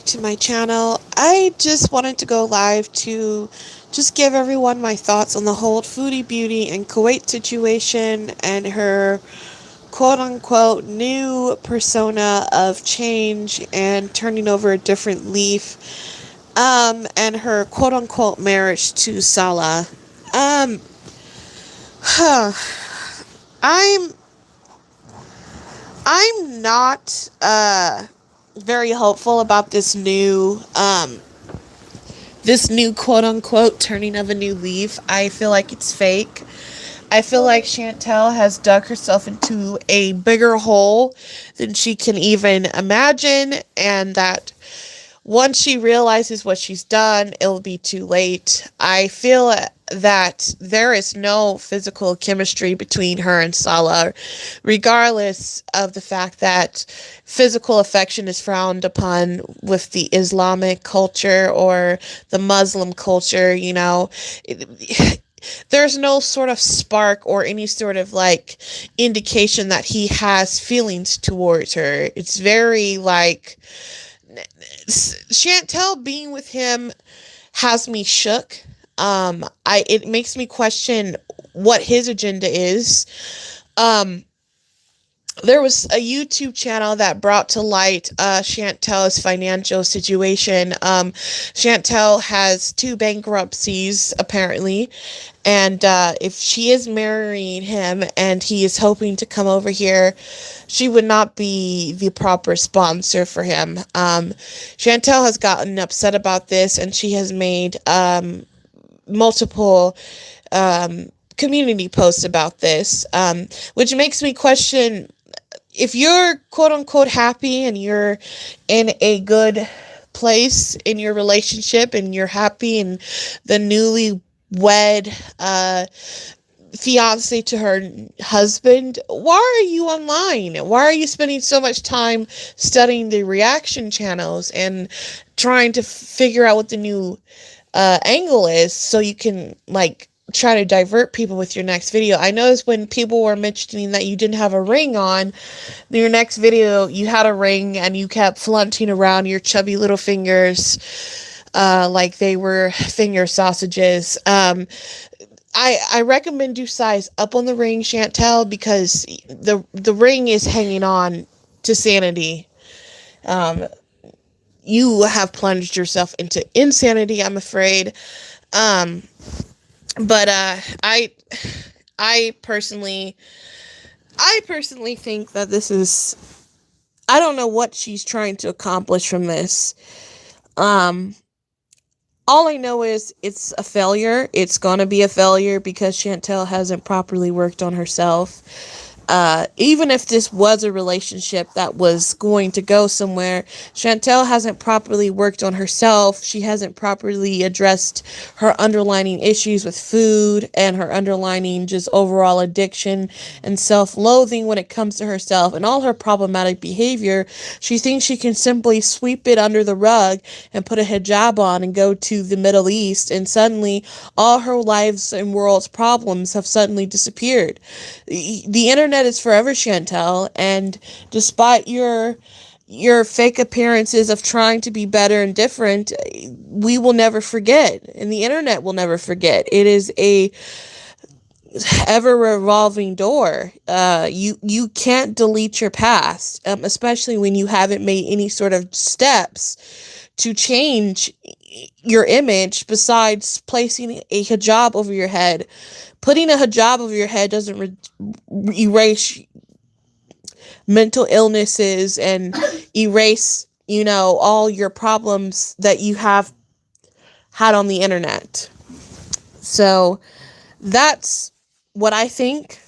to my channel. I just wanted to go live to just give everyone my thoughts on the whole Foodie Beauty and Kuwait situation and her quote-unquote new persona of change and turning over a different leaf, and her quote-unquote marriage to Salah. Um, huh. I'm I'm not very hopeful about this new quote unquote turning of a new leaf. I feel like it's fake. I feel like Chantel has dug herself into a bigger hole than she can even imagine, and that once she realizes what she's done, it'll be too late. I feel that there is no physical chemistry between her and Salah, regardless of the fact that physical affection is frowned upon with the Islamic culture or the Muslim culture, you know. There's no sort of spark or any sort of like indication that he has feelings towards her. It's very like Chantel being with him has me shook. It makes me question what his agenda is. Um, there was a YouTube channel that brought to light Chantel's financial situation. Chantel has 2 bankruptcies, apparently, and if she is marrying him and he is hoping to come over here, she would not be the proper sponsor for him. Chantel has gotten upset about this, and she has made multiple community posts about this, which makes me question if you're quote unquote happy and you're in a good place in your relationship and you're happy and the newly wed fiance to her husband, why are you online? Why are you spending so much time studying the reaction channels and trying to figure out what the new angle is so you can like try to divert people with your next video? I noticed when people were mentioning that you didn't have a ring on your next video, you had a ring and you kept flaunting around your chubby little fingers like they were finger sausages. I recommend you size up on the ring, Chantel, because the ring is hanging on to sanity. You have plunged yourself into insanity, I'm afraid. Um, but I personally think that this is, I don't know what she's trying to accomplish from this. All I know is it's a failure. It's gonna be a failure because Chantel hasn't properly worked on herself. Even if this was a relationship that was going to go somewhere, Chantel hasn't properly worked on herself. She hasn't properly addressed her underlying issues with food and her underlying just overall addiction and self-loathing when it comes to herself and all her problematic behavior. She thinks she can simply sweep it under the rug and put a hijab on and go to the Middle East, and suddenly all her life's and world's problems have suddenly disappeared. The internet is forever, Chantel, and despite your fake appearances of trying to be better and different, we will never forget, and the internet will never forget. It is a ever revolving door. You can't delete your past, especially when you haven't made any sort of steps to change your image besides placing a hijab over your head. Putting a hijab over your head doesn't erase mental illnesses and erase, all your problems that you have had on the internet. So that's what I think.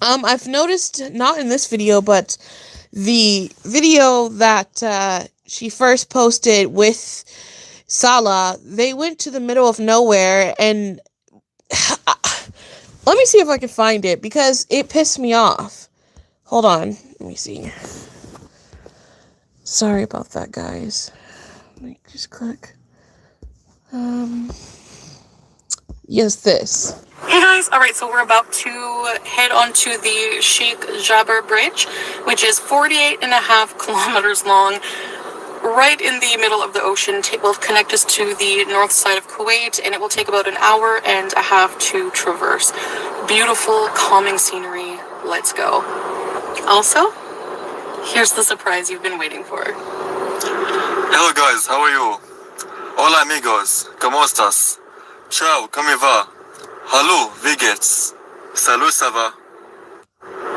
I've noticed, not in this video, but the video that she first posted with Salah, they went to the middle of nowhere, and let me see if I can find it, because it pissed me off. Hold on, let me see. Sorry about that, guys. Let me just click. Yes, this. Hey guys, alright, so we're about to head onto the Sheikh Jabir Bridge, which is 48.5 kilometers long. right in the middle of the ocean. Will connect us to the north side of Kuwait, and it will take about an hour and a half to traverse. Beautiful, calming scenery. Let's go. Also, here's the surprise you've been waiting for. Hello guys, how are you? Hola amigos, ¿cómo estás? Ciao, come va? Hallo, wie geht's? Salut, ça va?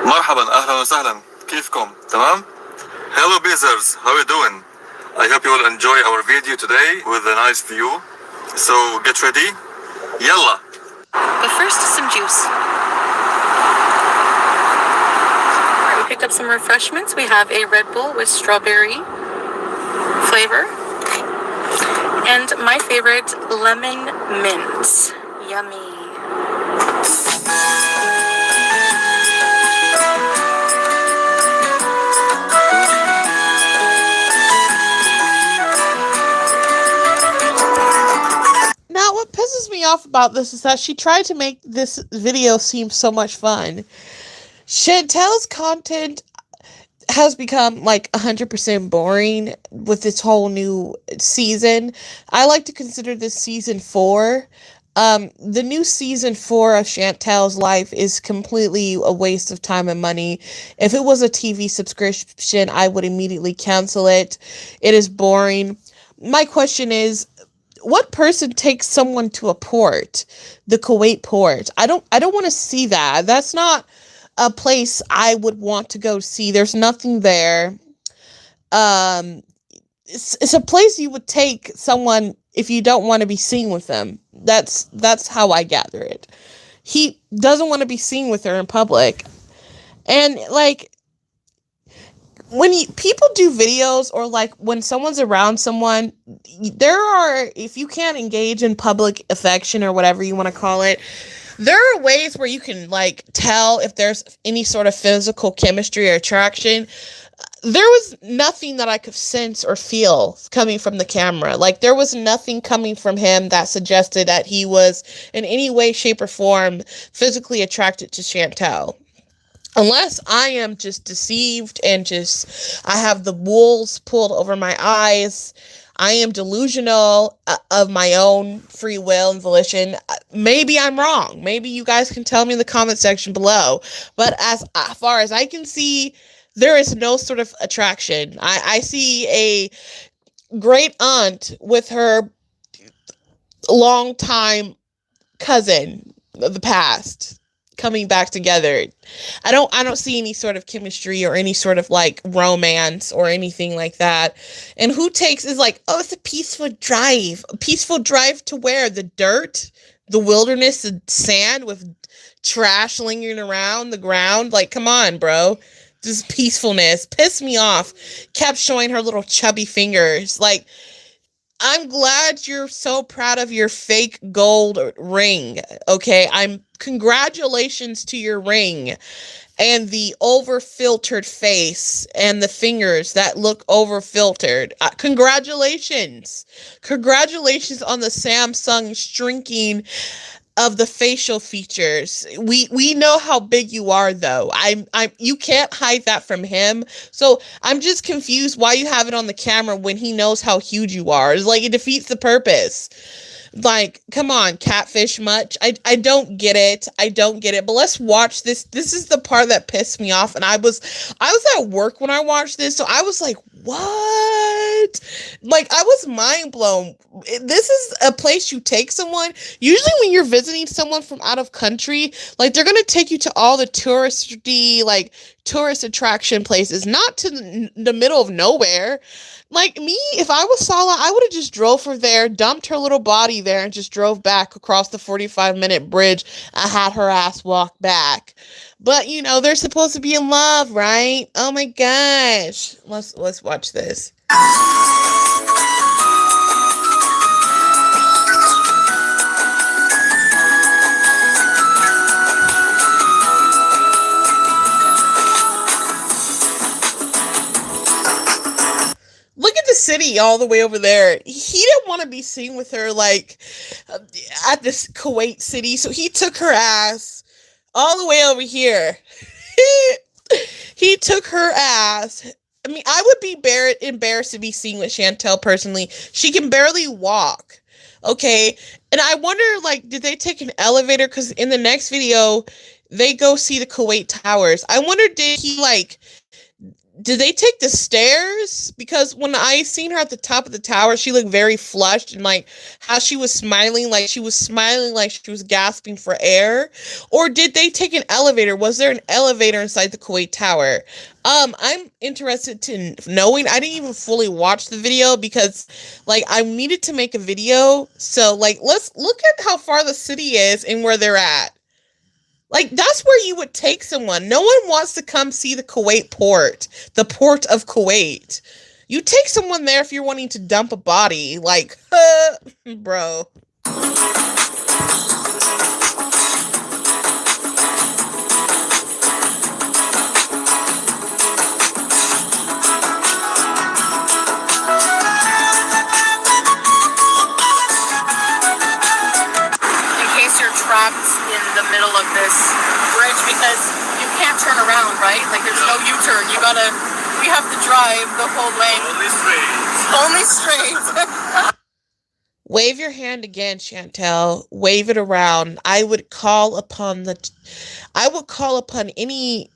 مرحبا, أهلا وسهلا, كيفكم? تمام? Hello Beezers, how are you doing? I hope you will enjoy our video today with a nice view. So get ready. Yalla! But first, some juice. We picked up some refreshments. We have a Red Bull with strawberry flavor. And my favorite, lemon mint. Yummy. Now, what pisses me off about this is that she tried to make this video seem so much fun. Chantel's content has become like 100% boring with this whole new season. I like to consider this season 4. The new season 4 of Chantel's life is completely a waste of time and money. If it was a TV subscription, I would immediately cancel it. It is boring. My question is, what person takes someone to a port, the Kuwait port? I don't want to see that. That's not a place I would want to go see. There's nothing there. It's a place you would take someone if you don't want to be seen with them. That's how I gather it. He doesn't want to be seen with her in public. And like, when people do videos, or like when someone's around someone, if you can't engage in public affection or whatever you want to call it, there are ways where you can like tell if there's any sort of physical chemistry or attraction. There was nothing that I could sense or feel coming from the camera. Like, there was nothing coming from him that suggested that he was in any way, shape, or form physically attracted to Chantel. Unless I am just deceived and I have the wools pulled over my eyes. I am delusional of my own free will and volition. Maybe I'm wrong. Maybe you guys can tell me in the comment section below. But as far as I can see, there is no sort of attraction. I see a great aunt with her longtime cousin of the past coming back together. I don't see any sort of chemistry or any sort of like romance or anything like that. And who is like, oh, it's a peaceful drive. A peaceful drive to where? The dirt, the wilderness, the sand with trash lingering around the ground. Like, come on, bro. This peacefulness pissed me off. Kept showing her little chubby fingers. Like, I'm glad you're so proud of your fake gold ring. Okay, congratulations to your ring and the over-filtered face and the fingers that look over-filtered. Congratulations. Congratulations on the Samsung shrinking of the facial features. We know how big you are, though. You can't hide that from him. So I'm just confused why you have it on the camera when he knows how huge you are. It's like, it defeats the purpose. Like, come on, catfish much? I don't get it. I don't get it. But let's watch this. This is the part that pissed me off. And I was at work when I watched this, so I was like, what? Like, I was mind blown. This is a place you take someone. Usually when you're visiting someone from out of country, like, they're going to take you to all the touristy, like, tourist attraction places, not to the middle of nowhere. Like, me, if I was Sala, I would have just drove her there, dumped her little body there, and just drove back across the 45-minute bridge. I had her ass walk back. But, you know, they're supposed to be in love, right? Oh my gosh. Let's watch this. Look at the city all the way over there. He didn't want to be seen with her, like, at this Kuwait city, so he took her ass all the way over here. He took her ass I mean, I would be embarrassed to be seen with Chantel personally. She can barely walk. Okay. And I wonder, like, did they take an elevator? Because in the next video, they go see the Kuwait Towers. I wonder, did they take the stairs? Because when I seen her at the top of the tower, she looked very flushed, and like how she was smiling like she was gasping for air. Or did they take an elevator? Was there an elevator inside the Kuwait Tower? I'm interested in knowing. I didn't even fully watch the video because like I needed to make a video. So like let's look at how far the city is and where they're at. Like, that's where you would take someone. No one wants to come see the Kuwait port, the port of Kuwait. You take someone there if you're wanting to dump a body. Like, bro. Trapped in the middle of this bridge because you can't turn around, right? Like there's no U-turn. We have to drive the whole way. Only straight. Wave your hand again, Chantel. Wave it around. I would call upon any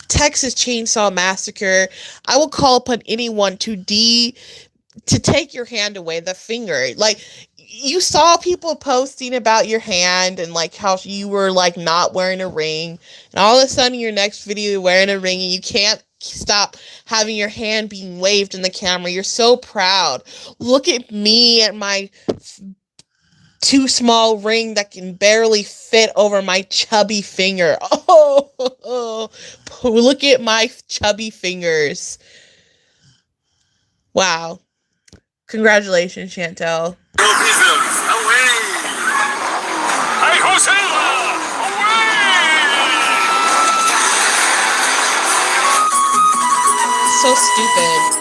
Texas Chainsaw Massacre. I will call upon anyone to take your hand away, the finger. Like, you saw people posting about your hand and like how you were like not wearing a ring, and all of a sudden your next video you're wearing a ring and you can't stop having your hand being waved in the camera. You're so proud. Look at me and my too small ring that can barely fit over my chubby finger. Oh, look at my chubby fingers. Wow. Congratulations, Chantel. So stupid.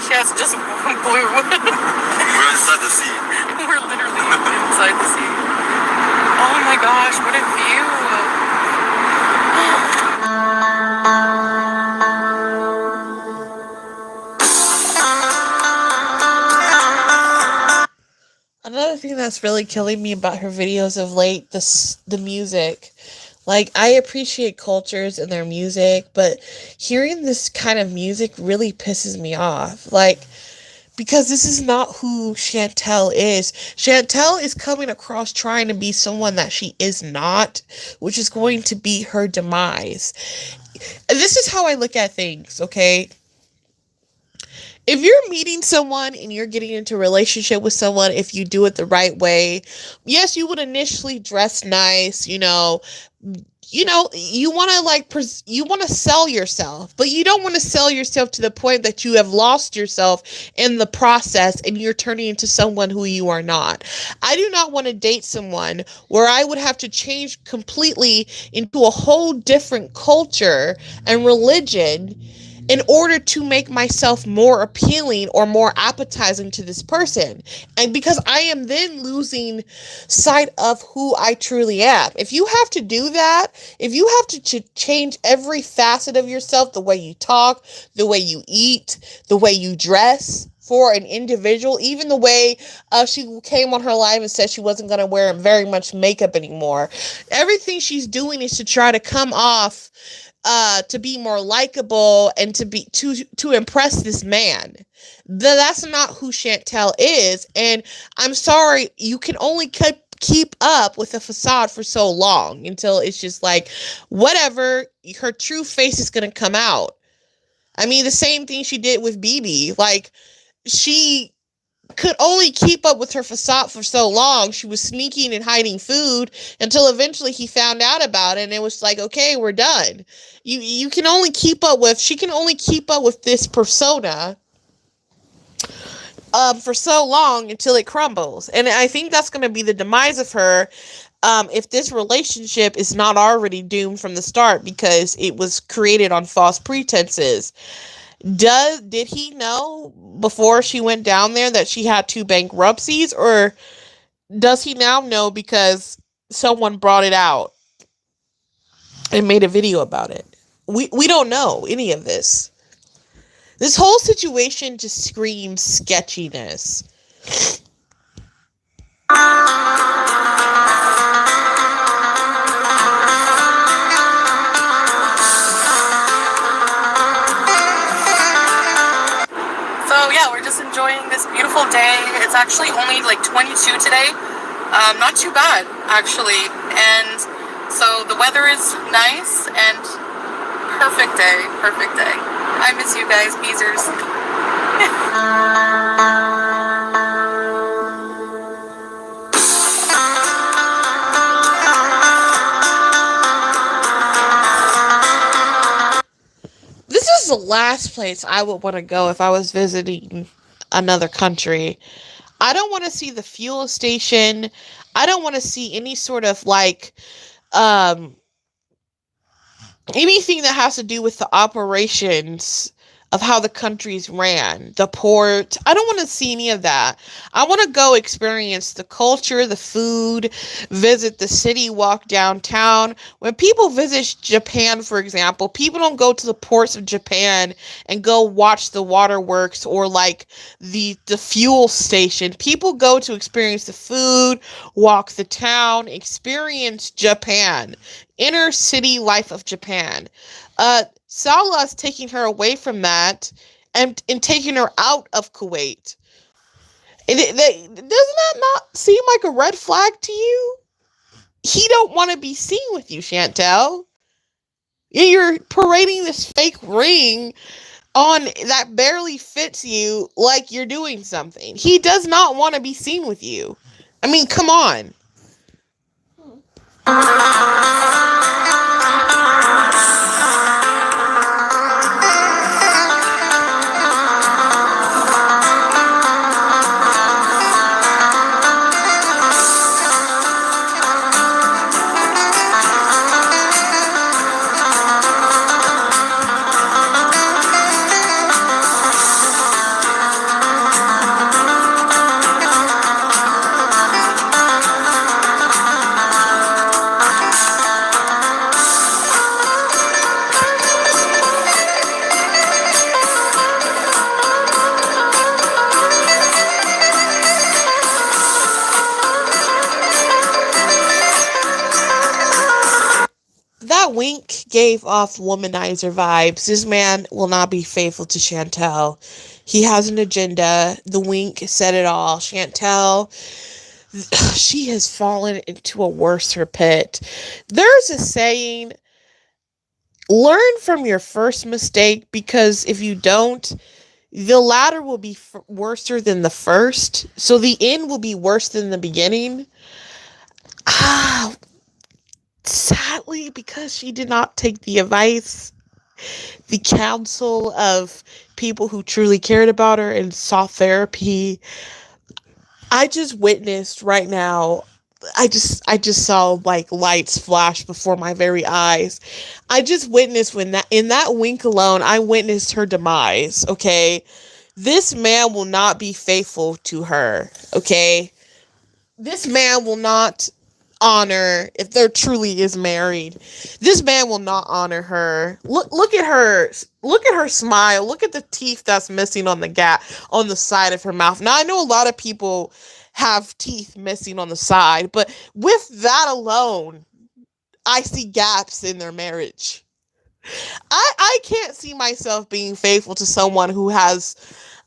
Yes, just blue. We're inside the sea. We're literally inside the sea. Oh my gosh, what a view. Another thing that's really killing me about her videos of late, the music. Like, I appreciate cultures and their music, but hearing this kind of music really pisses me off. Like, because this is not who Chantel is. Chantel is coming across trying to be someone that she is not, which is going to be her demise. And this is how I look at things, okay? If you're meeting someone and you're getting into a relationship with someone, if you do it the right way, yes, you would initially dress nice, you want to you want to sell yourself, but you don't want to sell yourself to the point that you have lost yourself in the process and you're turning into someone who you are not. I do not want to date someone where I would have to change completely into a whole different culture and religion in order to make myself more appealing or more appetizing to this person. And because I am then losing sight of who I truly am. If you have to do that, if you have to change every facet of yourself, the way you talk, the way you eat, the way you dress for an individual, even the way she came on her live and said she wasn't going to wear very much makeup anymore. Everything she's doing is to try to come off to be more likable and to impress this man. That's not who Chantel is. And I'm sorry, you can only keep up with a facade for so long until it's just like, whatever, her true face is going to come out. I mean, the same thing she did with BB. Like, she could only keep up with her facade for so long. She was sneaking and hiding food until eventually he found out about it, and it was like, okay, we're done. She can only keep up with this persona for so long until it crumbles. And I think that's going to be the demise of her, if this relationship is not already doomed from the start because it was created on false pretenses. Did he know before she went down there that she had 2 bankruptcies, or does he now know because someone brought it out and made a video about it? We don't know any of this. This whole situation just screams sketchiness. So yeah, we're just enjoying this beautiful day. It's actually only like 22 today. Not too bad, actually. And so the weather is nice and perfect day. I miss you guys, Beezers. This is the last place I would want to go if I was visiting another country. I don't want to see the fuel station. I don't want to see any sort of like anything that has to do with the operations of how the countries ran, the port. I don't want to see any of that. I want to go experience the culture, the food, visit the city, walk downtown. When people visit Japan, for example, people don't go to the ports of Japan and go watch the waterworks or like the fuel station. People go to experience the food, walk the town, experience Japan, inner city life of Japan. Salah's taking her away from that and taking her out of Kuwait. And doesn't that not seem like a red flag to you? He don't want to be seen with you, Chantel. You're parading this fake ring on that barely fits you like you're doing something. He does not want to be seen with you. I mean, come on. That wink gave off womanizer vibes. This man will not be faithful to Chantel. He has an agenda. The wink said it all. Chantel, she has fallen into a worser pit. There's a saying, learn from your first mistake, because if you don't, the latter will be worser than the first. So the end will be worse than the beginning. Sadly, because she did not take the advice, the counsel of people who truly cared about her and sought therapy, I just witnessed right now, I just saw like lights flash before my very eyes. I just witnessed in that wink alone, I witnessed her demise, okay? This man will not be faithful to her, okay? This man will not honor, if there truly is married, this man will not honor her. Look at her smile. Look at the teeth that's missing on the side of her mouth. Now, I know a lot of people have teeth missing on the side, but with that alone, I see gaps in their marriage. I can't see myself being faithful to someone who has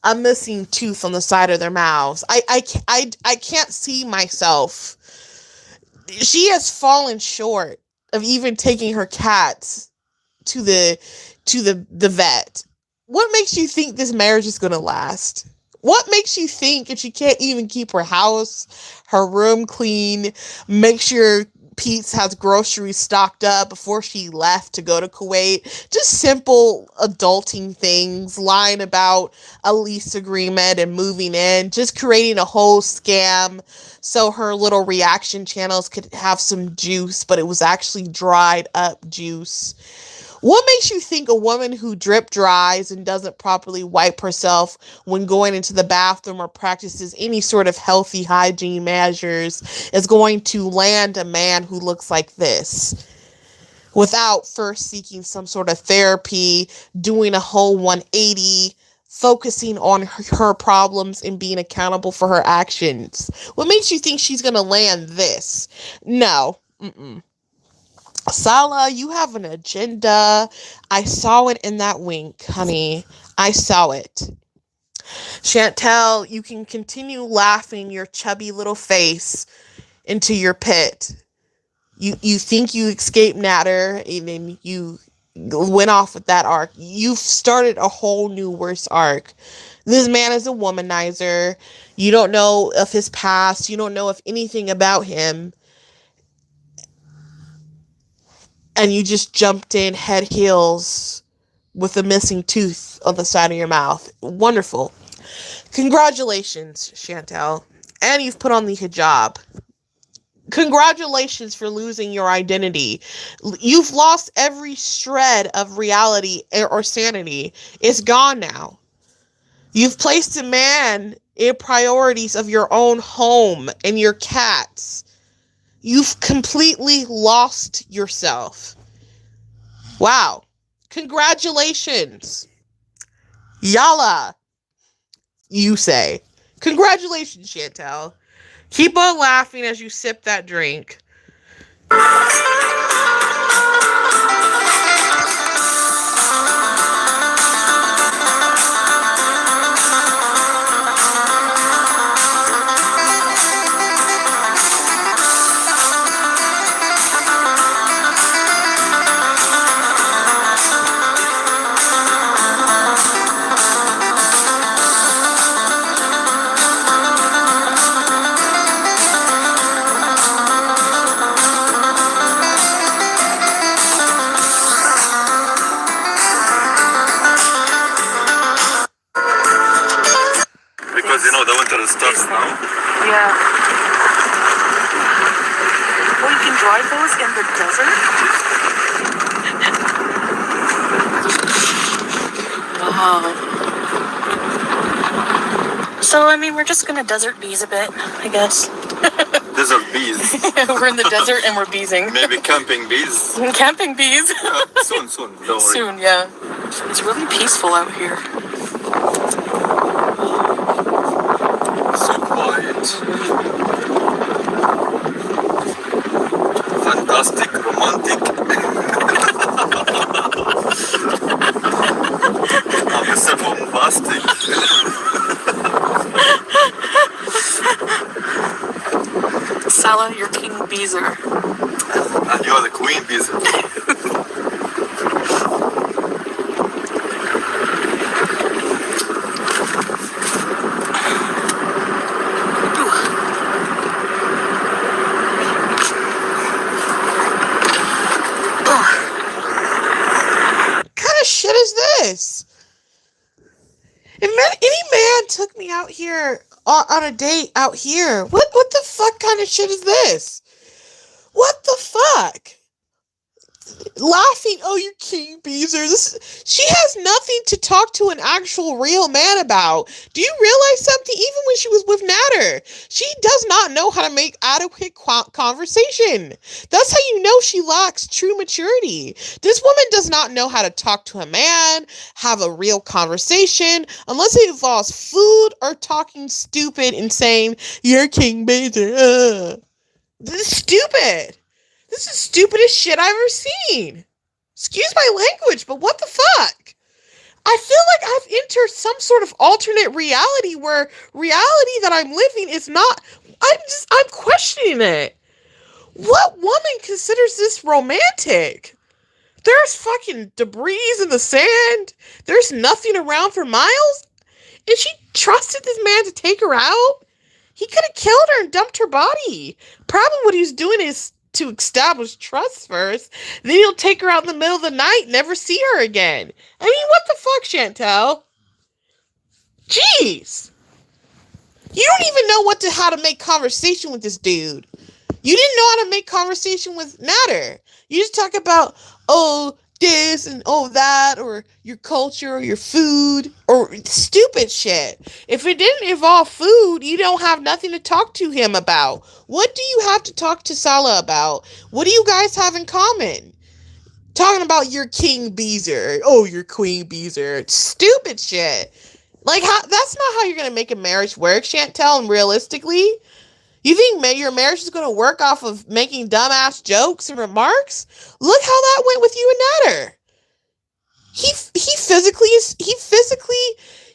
a missing tooth on the side of their mouths. I can't see myself. She has fallen short of even taking her cats to the vet. What makes you think this marriage is gonna last? What makes you think if she can't even keep her house, her room clean, make sure Pete's has groceries stocked up before she left to go to Kuwait? Just simple adulting things, lying about a lease agreement and moving in, just creating a whole scam so her little reaction channels could have some juice, but it was actually dried up juice. What makes you think a woman who drip dries and doesn't properly wipe herself when going into the bathroom or practices any sort of healthy hygiene measures is going to land a man who looks like this? Without first seeking some sort of therapy, doing a whole 180, focusing on her problems and being accountable for her actions. What makes you think she's going to land this? No. Sala, you have an agenda. I saw it in that wink, honey. I saw it. Chantel, you can continue laughing your chubby little face into your pit. You think you escaped Natter, and then you went off with that arc. You've started a whole new worse arc. This man is a womanizer. You don't know of his past. You don't know of anything about him. And you just jumped in head heels with a missing tooth on the side of your mouth. Wonderful. Congratulations, Chantel. And you've put on the hijab. Congratulations for losing your identity. You've lost every shred of reality or sanity. It's gone now. You've placed a man in priorities of your own home and your cats. You've completely lost yourself. Wow. Congratulations. Yalla, you say. Congratulations, Chantel. Keep on laughing as you sip that drink. The winter starts now. Yeah. Well, you can drive those in the desert? Wow. So, I mean, we're just gonna desert bees a bit, I guess. Desert bees. We're in the desert and we're beesing. Maybe camping bees. Camping bees. Soon, don't worry. Soon, yeah. It's really peaceful out here. So quiet. Fantastic, romantic. I'm Mr. Bombastic. Sala, you're King Beezer. And you're the Queen Beezer. Shit is this? If any man took me out here on a date out here, what the fuck kind of shit is this? What the fuck? Laughing, oh, you King Beezer. She has nothing to talk to an actual real man about. Do you realize something? Even when she was with Natter, she does not know how to make adequate conversation. That's how you know she lacks true maturity. This woman does not know how to talk to a man, have a real conversation, unless it involves food or talking stupid and saying, you're King Beezer. This is stupid. This is the stupidest shit I've ever seen. Excuse my language, but what the fuck? I feel like I've entered some sort of alternate reality where reality that I'm living is not. I'm questioning it. What woman considers this romantic? There's fucking debris in the sand. There's nothing around for miles. And she trusted this man to take her out? He could have killed her and dumped her body. Probably what he was doing is to establish trust first. Then he'll take her out in the middle of the night, never see her again. I mean, what the fuck, Chantel? Jeez. You don't even know how to make conversation with this dude. You didn't know how to make conversation with Natter. You just talk about, oh, this and oh, that, or your culture, or your food, or stupid shit. If it didn't involve food, you don't have nothing to talk to him about. What do you have to talk to Salah about? What do you guys have in common? Talking about your King Beezer. Oh, your Queen Beezer. Stupid shit. Like, that's not how you're going to make a marriage work, Chantel, and realistically. You think your marriage is going to work off of making dumbass jokes and remarks? Look how that went with you and Natter.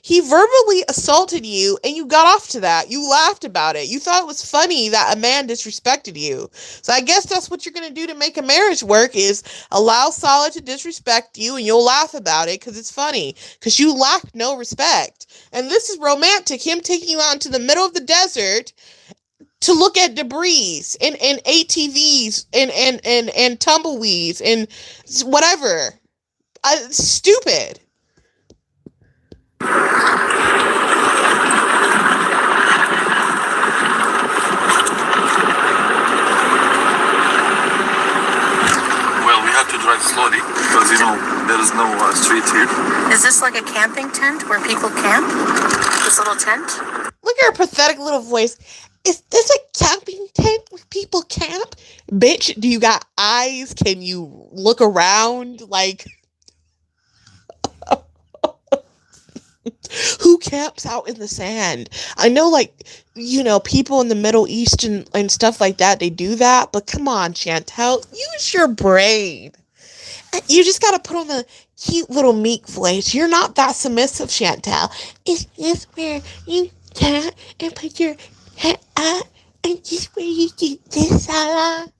He verbally assaulted you, and you got off to that. You laughed about it. You thought it was funny that a man disrespected you. So I guess that's what you're going to do to make a marriage work, is allow Salah to disrespect you, and you'll laugh about it because it's funny. Because you lack no respect. And this is romantic, him taking you out into the middle of the desert to look at debris and ATVs and tumbleweeds and whatever. Stupid. Well, we have to drive slowly because, there is no street here. Is this like a camping tent where people camp? This little tent? Look at her pathetic little voice. Is this a camping tent where people camp? Bitch, do you got eyes? Can you look around? Like, who camps out in the sand? I know, people in the Middle East and stuff like that, they do that. But come on, Chantel, use your brain. You just got to put on the cute little meek voice. You're not that submissive, Chantel. Is this where you camp and put your head up? And this where you do this, Salah?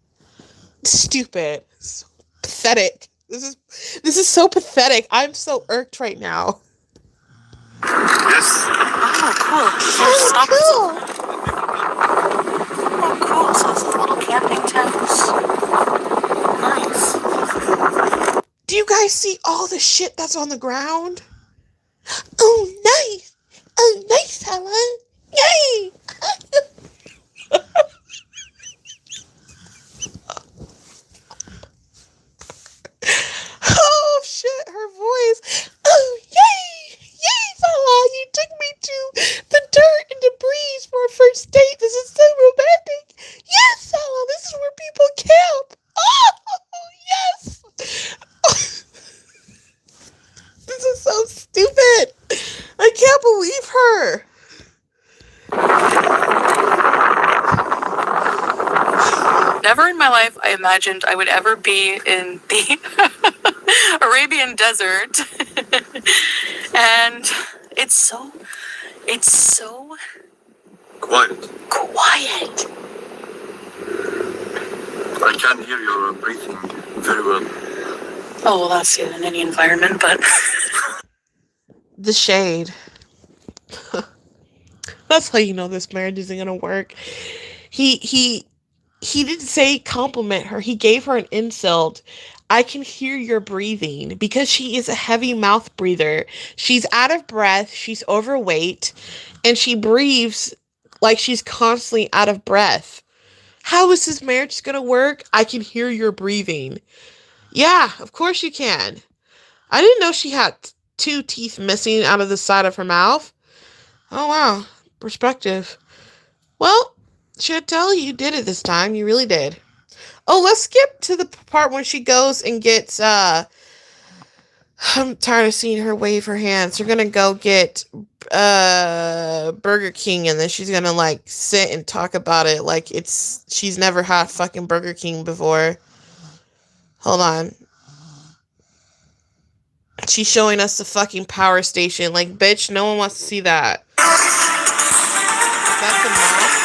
Stupid. So pathetic. This is so pathetic. I'm so irked right now. Yes. Oh, cool. Oh, cool. So it's little camping tents. Nice. Do you guys see all the shit that's on the ground? Oh, nice. Oh, nice, Salah. Yay. Oh, shit, her voice. Oh, yay. Yay, Salah. You took me to the dirt and debris for a first date. This is so romantic. Yes, Salah. This is where people camp. Oh, yes. This is so stupid. I can't believe her. Never in my life I imagined I would ever be in the Arabian desert. And it's so Quiet. quiet. I can hear your breathing very well. Oh, well, that's in any environment, but The shade. That's how you know this marriage isn't gonna work. He didn't say compliment her. He gave her an insult. I can hear your breathing, because she is a heavy mouth breather. She's out of breath. She's overweight, and she breathes like she's constantly out of breath. How is this marriage gonna work? I can hear your breathing. Yeah, of course you can. I didn't know she had 2 teeth missing out of the side of her mouth. Oh, wow. Perspective. Well, Chantel, you did it this time. You really did. Oh, let's skip to the part when she goes and gets, I'm tired of seeing her wave her hands. They're gonna go get, Burger King, and then she's gonna, sit and talk about it like she's never had fucking Burger King before. Hold on. She's showing us the fucking power station. Like, bitch, no one wants to see that. That's a mouth.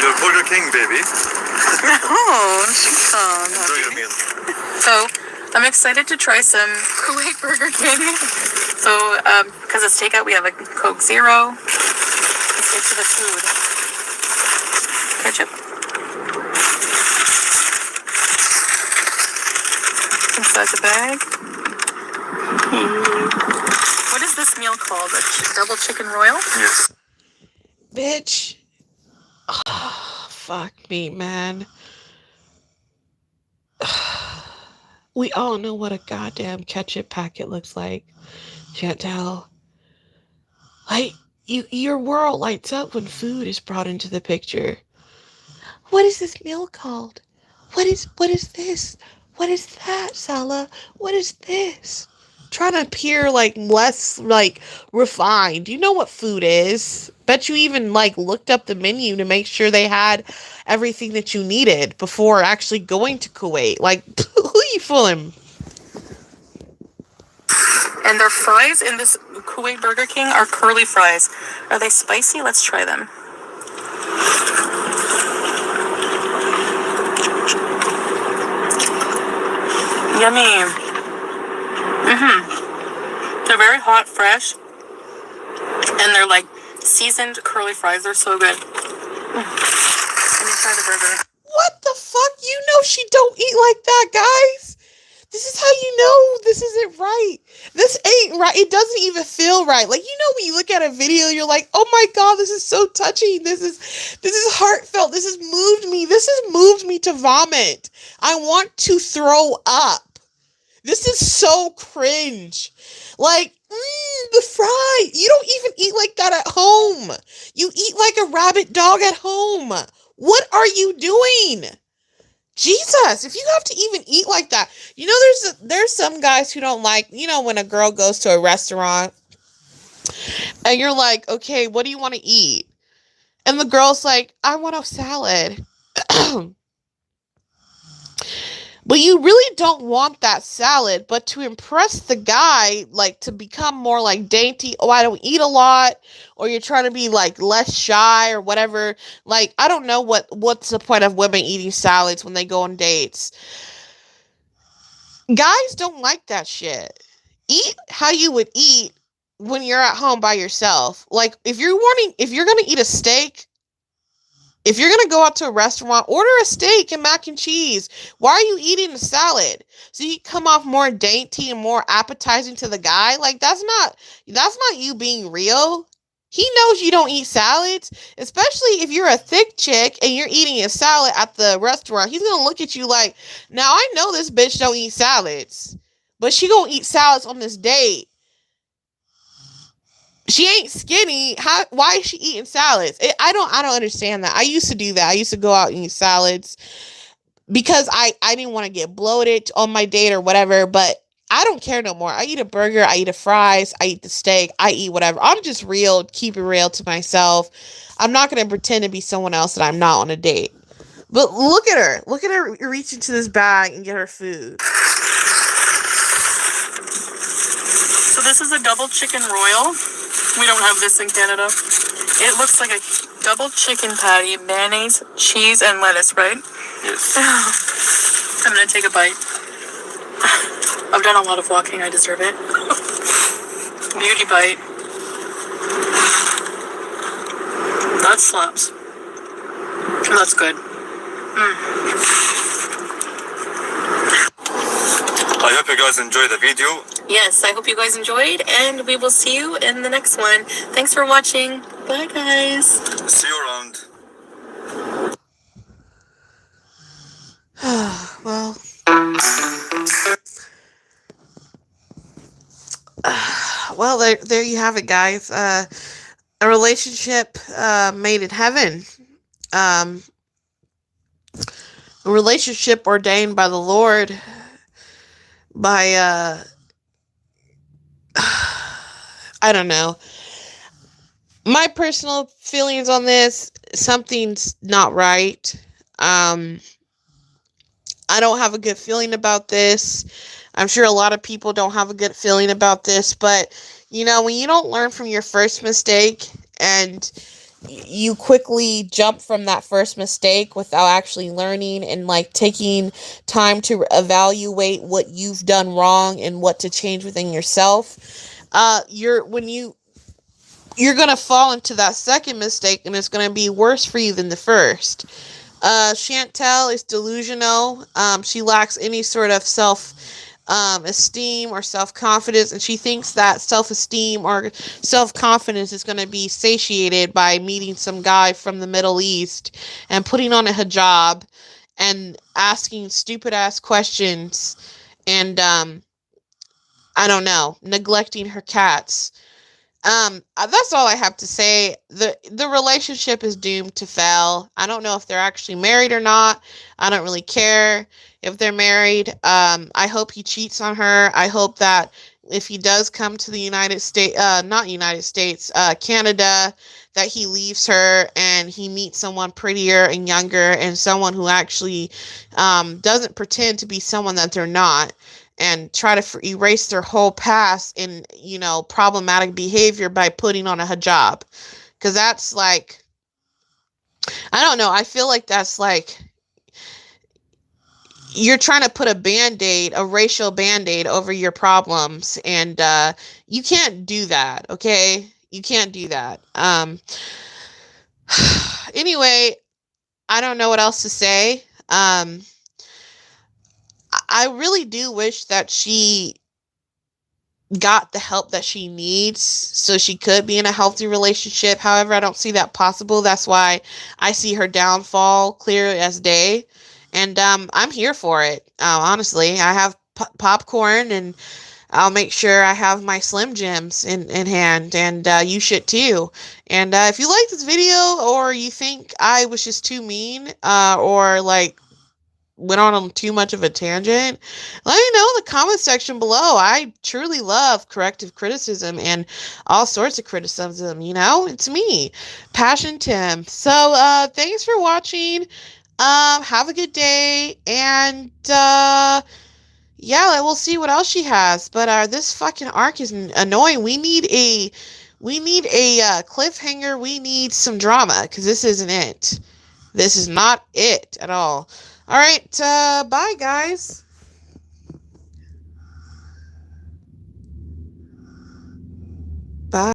You're Burger King, baby. Oh, she come. Enjoy your meal. So, I'm excited to try some Kuwait Burger King. So, because it's takeout, we have a Coke Zero. Let's get to the food. Ketchup. Inside the bag. What is this meal called? A double chicken royal? Yes. Bitch. Oh, fuck me, man. We all know what a goddamn ketchup packet looks like. Chantel. Like, your world lights up when food is brought into the picture. What is this meal called? What is this? What is that, Salah? What is this? Trying to appear like less like refined. Do you know what food is? Bet you even like looked up the menu to make sure they had everything that you needed before actually going to Kuwait. Like, who you fooling? And their fries in this Kuwait Burger King are curly fries. Are they spicy? Let's try them. Yummy. They're very hot, fresh, and they're like seasoned curly fries. They're so good. Let me try the burger. What the fuck? You know she don't eat like that, guys. This is how you know this isn't right. This ain't right. It doesn't even feel right. Like, you know, when you look at a video, you're like, oh my God, this is so touching. This is heartfelt. This has moved me. This has moved me to vomit. I want to throw up. This is so cringe. Like, the fry. You don't even eat like that at home. You eat like a rabid dog at home. What are you doing? Jesus, if you have to even eat like that. You know, there's some guys who don't like, you know, when a girl goes to a restaurant and you're like, okay, what do you want to eat? And the girl's like, I want a salad. But you really don't want that salad, but to impress the guy, like to become more like dainty, oh, I don't eat a lot, or you're trying to be like less shy or whatever. Like, I don't know what's the point of women eating salads when they go on dates. Guys don't like that shit. Eat how you would eat when you're at home by yourself. Like, if you're going to eat a steak, if you're going to go out to a restaurant, order a steak and mac and cheese. Why are you eating a salad? So you come off more dainty and more appetizing to the guy? Like, that's not you being real. He knows you don't eat salads, especially if you're a thick chick and you're eating a salad at the restaurant. He's going to look at you like, now I know this bitch don't eat salads, but she going to eat salads on this date. She ain't skinny. Why is she eating salads? I don't understand that. I used to do that. I used to go out and eat salads because I didn't want to get bloated on my date or whatever, but I don't care no more. I eat a burger, I eat the fries, I eat the steak, I eat whatever. I'm just real, keep it real to myself. I'm not going to pretend to be someone else that I'm not on a date. But look at her. Look at her reach into this bag and get her food. So this is a double chicken royal. We don't have this in Canada. It looks like a double chicken patty, mayonnaise, cheese, and lettuce, right? Yes. I'm gonna take a bite. I've done a lot of walking. I deserve it. Beauty bite. That slaps. That's good. I hope you guys enjoyed the video. Yes, I hope you guys enjoyed, and we will see you in the next one. Thanks for watching. Bye, guys. See you around. Well, there you have it, guys. A relationship made in heaven. A relationship ordained by the Lord. By I don't know. My personal feelings on this, something's not right. I don't have a good feeling about this. I'm sure a lot of people don't have a good feeling about this, but when you don't learn from your first mistake and you quickly jump from that first mistake without actually learning and like taking time to evaluate what you've done wrong and what to change within yourself, you're gonna fall into that second mistake, and it's gonna be worse for you than the first. Chantel is delusional. She lacks any sort of esteem or self-confidence, and she thinks that self-esteem or self-confidence is going to be satiated by meeting some guy from the Middle East and putting on a hijab and asking stupid-ass questions and, I don't know, neglecting her cats. That's all I have to say. The relationship is doomed to fail. I don't know if they're actually married or not. I don't really care if they're married. I hope he cheats on her. I hope that if he does come to the United States, not United States, Canada, that he leaves her and he meets someone prettier and younger and someone who actually doesn't pretend to be someone that they're not, and try to erase their whole past in, problematic behavior by putting on a hijab. Because that's like, I don't know, I feel like that's like, you're trying to put a racial band-aid over your problems, and you can't do that, okay? You can't do that. Anyway, I don't know what else to say. I really do wish that she got the help that she needs so she could be in a healthy relationship. However, I don't see that possible. That's why I see her downfall clear as day. And I'm here for it. Honestly, I have popcorn, and I'll make sure I have my Slim Jims in hand, and you should too. And if you like this video, or you think I was just too mean, or like went on too much of a tangent, let me know in the comment section below. I truly love corrective criticism and all sorts of criticism. It's me, Passion Tim. So thanks for watching. Have a good day, and yeah, we'll see what else she has. But this fucking arc is annoying. We need a cliffhanger. We need some drama, because this isn't it. This is not it at all. All right, bye, guys.